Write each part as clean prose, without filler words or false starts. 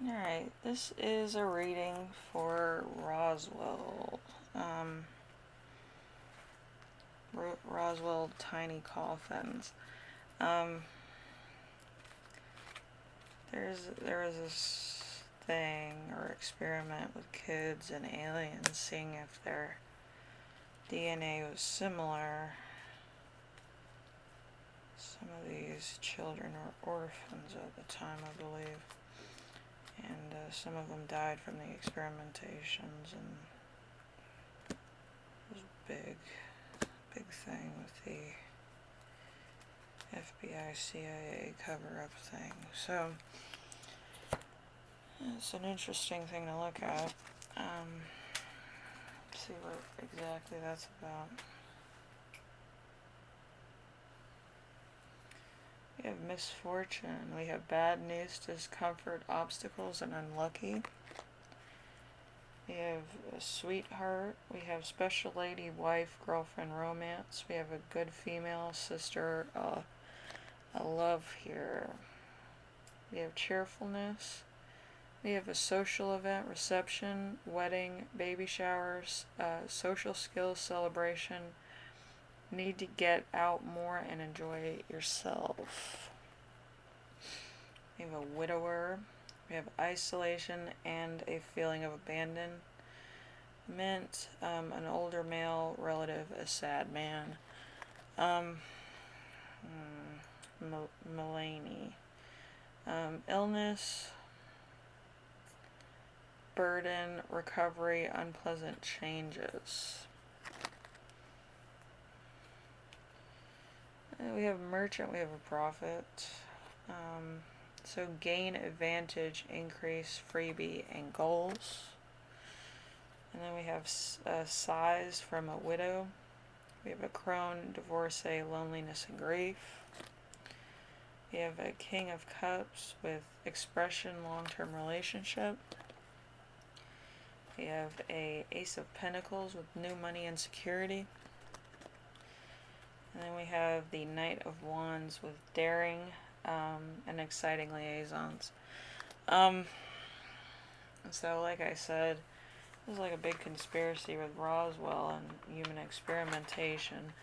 Alright, this is a reading for Roswell. Roswell Tiny Coffins. Um, there was this thing or experiment with kids and aliens, seeing if their DNA was similar. Some of these children were orphans at the time, I believe, and some of them died from the experimentations, and it was a big thing with the FBI, CIA cover-up thing. So it's an interesting thing to look at. See what exactly that's about. We have misfortune. We have bad news, discomfort, obstacles, and unlucky. We have a sweetheart. We have special lady, wife, girlfriend, romance. We have a good female sister, a love here. We have cheerfulness. We have a social event, reception, wedding, baby showers, social skills, celebration. Need to get out more and enjoy yourself. We have a widower. We have isolation and a feeling of abandonment. An older male relative, a sad man. Mulaney. Illness, burden, recovery, unpleasant changes. We have merchant, we have a profit. So gain, advantage, increase, freebie, and goals. And then we have size from a widow. We have a crone, divorcee, loneliness, and grief. We have a king of cups with expression, long-term relationship. We have a ace of pentacles with new money and security. And then we have the knight of wands with daring and exciting liaisons. So like I said, this is like a big conspiracy with Roswell and human experimentation.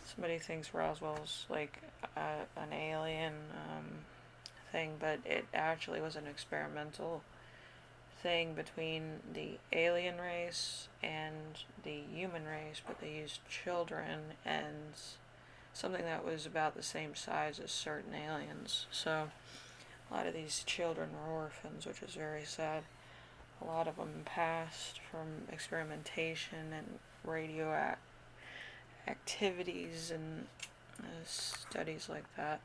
Somebody thinks Roswell's like an alien thing, but it actually was an experimental thing between the alien race and the human race, but they used children and something that was about the same size as certain aliens. So a lot of these children were orphans, which is very sad. A lot of them passed from experimentation and activities and studies like that.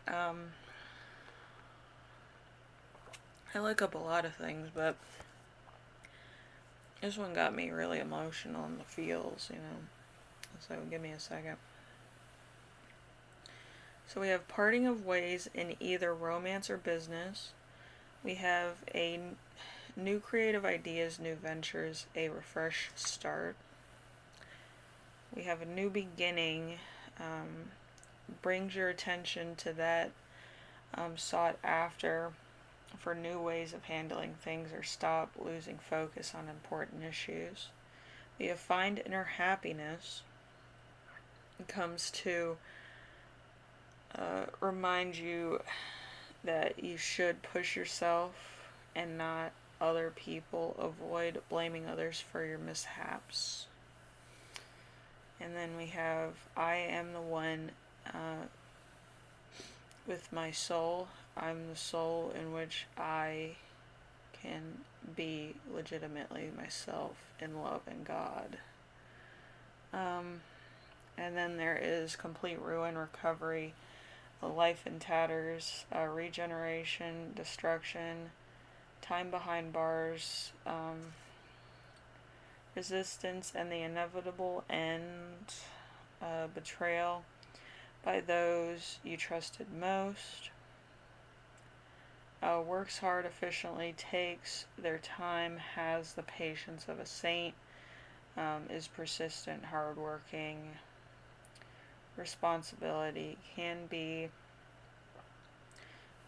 I look up a lot of things, but this one got me really emotional in the feels, So give me a second. So we have parting of ways in either romance or business. We have a new creative ideas, new ventures, a refresh start. We have a new beginning, brings your attention to that sought after for new ways of handling things, or stop losing focus on important issues. We have find inner happiness. It comes to remind you that you should push yourself and not other people. Avoid blaming others for your mishaps. And then we have I am the one with my soul. I'm the soul in which I can be legitimately myself in love and God. And then there is complete ruin, recovery, life in tatters, regeneration, destruction, time behind bars, resistance, and the inevitable end, betrayal by those you trusted most. Works hard efficiently, takes their time, has the patience of a saint, is persistent, hardworking. Responsibility can be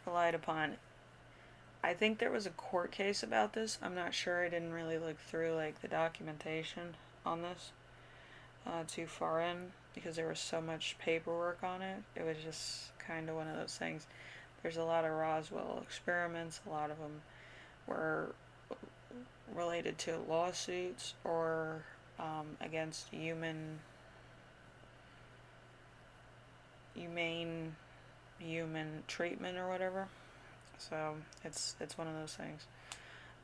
relied upon. I think there was a court case about this. I'm not sure. I didn't really look through like the documentation on this too far in because there was so much paperwork on it. It was just kind of one of those things. There's a lot of Roswell experiments. A lot of them were related to lawsuits or against humane human treatment or whatever. So it's one of those things.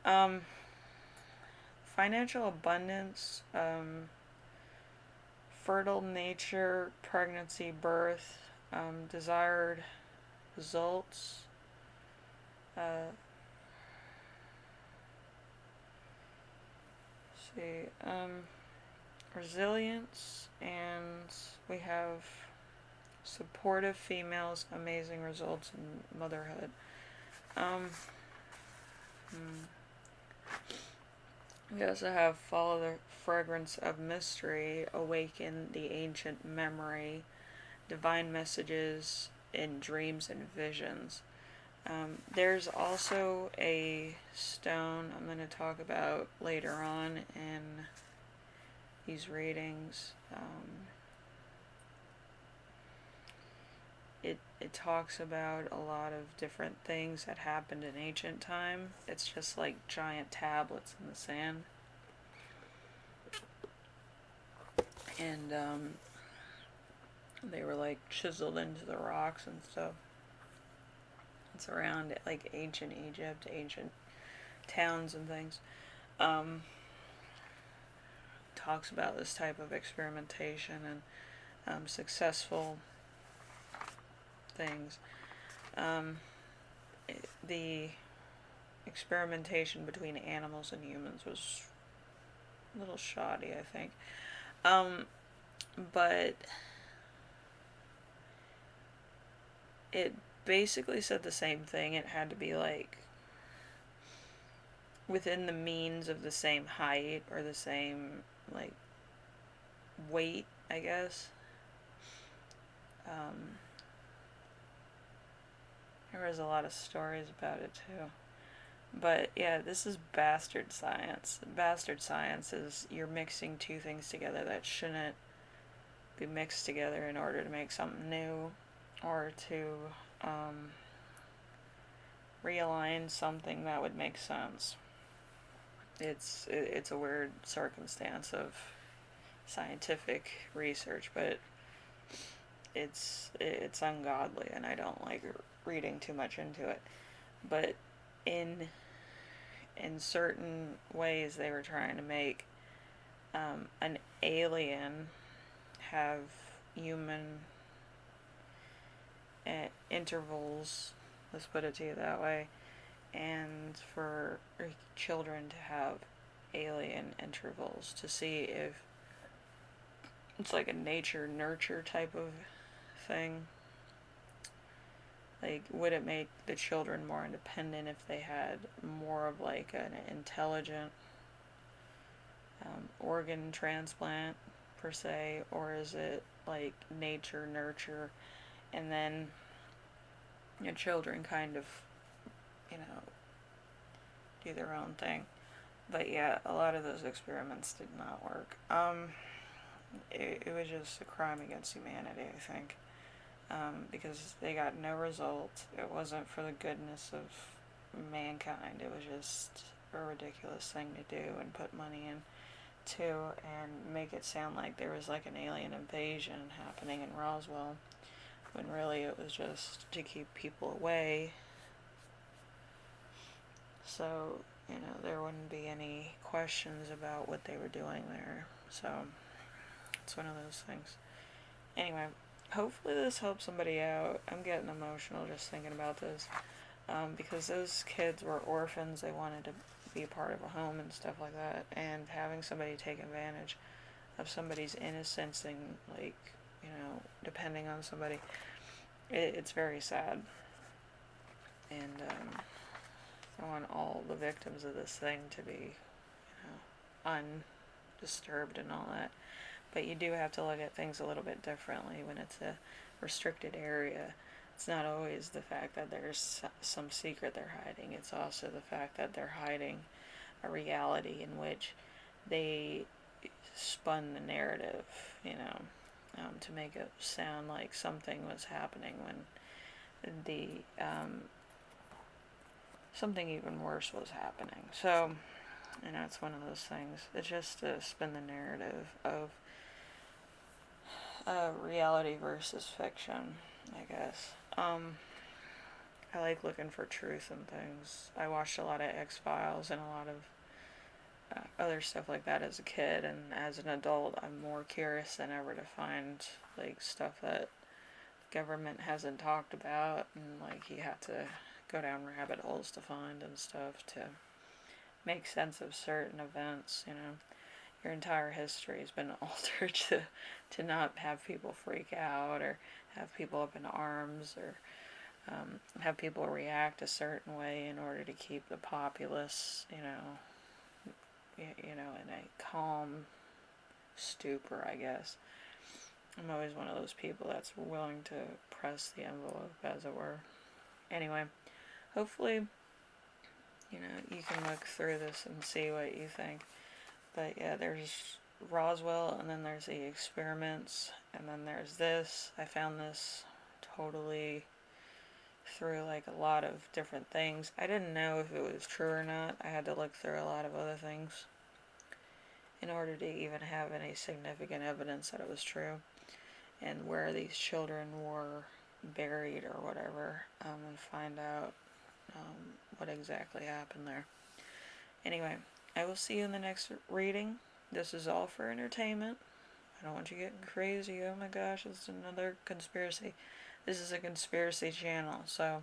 Um, Financial abundance, fertile nature, pregnancy, birth, desired results. Uh, see, resilience, and we have supportive females, amazing results in motherhood. Um, hmm. We also have follow the fragrance of mystery, awaken the ancient memory, divine messages in dreams and visions. There's also a stone I'm going to talk about later on in these readings. It talks about a lot of different things that happened in ancient time. It's just like giant tablets in the sand. And they were like chiseled into the rocks and stuff. It's around like ancient Egypt, ancient towns and things. Talks about this type of experimentation and successful things. The experimentation between animals and humans was a little shoddy, I think. But it basically said the same thing. It had to be like within the means of the same height or the same like weight, I guess. There was a lot of stories about it too. But yeah, this is bastard science. Bastard science is you're mixing two things together that shouldn't be mixed together in order to make something new or to realign something that would make sense. It's a weird circumstance of scientific research, but it's ungodly, and I don't like reading too much into it. But in certain ways, they were trying to make an alien have human intervals. Let's put it to you that way, and for children to have alien intervals to see if it's like a nature nurture type of thing. Like, would it make the children more independent if they had more of like an intelligent organ transplant per se, or is it like nature nurture, and then your children kind of, you know, do their own thing. But yeah, a lot of those experiments did not work. It was just a crime against humanity, I think, because they got no results. It wasn't for the goodness of mankind. It was just a ridiculous thing to do and put money into and make it sound like there was like an alien invasion happening in Roswell, when really it was just to keep people away. So, there wouldn't be any questions about what they were doing there. So, it's one of those things. Anyway, hopefully this helps somebody out. I'm getting emotional just thinking about this. Because those kids were orphans. They wanted to be a part of a home and stuff like that. And having somebody take advantage of somebody's innocence and, like, depending on somebody, it's very sad. And, I want all the victims of this thing to be, undisturbed and all that. But you do have to look at things a little bit differently when it's a restricted area. It's not always the fact that there's some secret they're hiding. It's also the fact that they're hiding a reality in which they spun the narrative, you know, to make it sound like something was happening when the something even worse was happening. So, you know, it's one of those things. It's just to spin the narrative of reality versus fiction, I guess. I like looking for truth in things. I watched a lot of X-Files and a lot of other stuff like that as a kid, and as an adult, I'm more curious than ever to find like stuff that the government hasn't talked about, and like you have to go down rabbit holes to find and stuff to make sense of certain events. You know, your entire history has been altered to not have people freak out or have people up in arms or have people react a certain way in order to keep the populace, in a calm stupor, I guess. I'm always one of those people that's willing to press the envelope, as it were. Anyway, hopefully, you can look through this and see what you think. But yeah, there's Roswell, and then there's the experiments, and then there's this. I found this totally through like a lot of different things. I didn't know if it was true or not. I had to look through a lot of other things in order to even have any significant evidence that it was true, and where these children were buried or whatever, and find out what exactly happened there. Anyway, I will see you in the next reading. This is all for entertainment. I don't want you getting crazy. Oh my gosh, it's another conspiracy. This is a conspiracy channel, so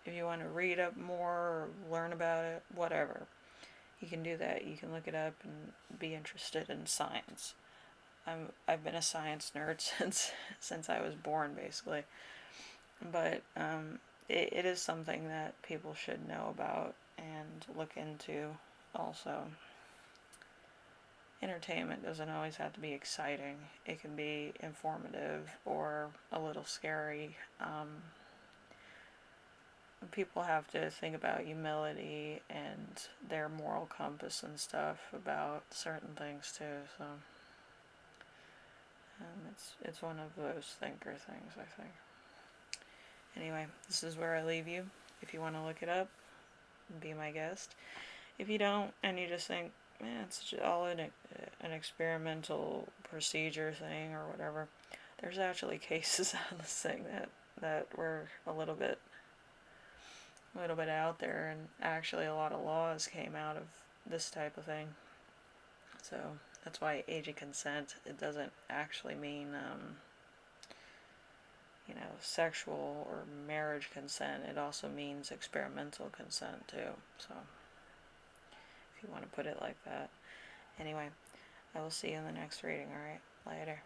if you want to read up more or learn about it, whatever, you can do that. You can look it up and be interested in science. I've been a science nerd since I was born, basically. But it is something that people should know about and look into. Also, entertainment doesn't always have to be exciting. It can be informative or a little scary. People have to think about humility and their moral compass and stuff about certain things too. So it's one of those thinker things, I think. Anyway, this is where I leave you. If you want to look it up, be my guest. If you don't, and you just think, man, it's just all an experimental procedure thing or whatever, there's actually cases on this thing that were a little bit out there, and actually a lot of laws came out of this type of thing. So that's why age of consent, it doesn't actually mean sexual or marriage consent. It also means experimental consent too. So if you want to put it like that. Anyway, I will see you in the next reading. Alright, later.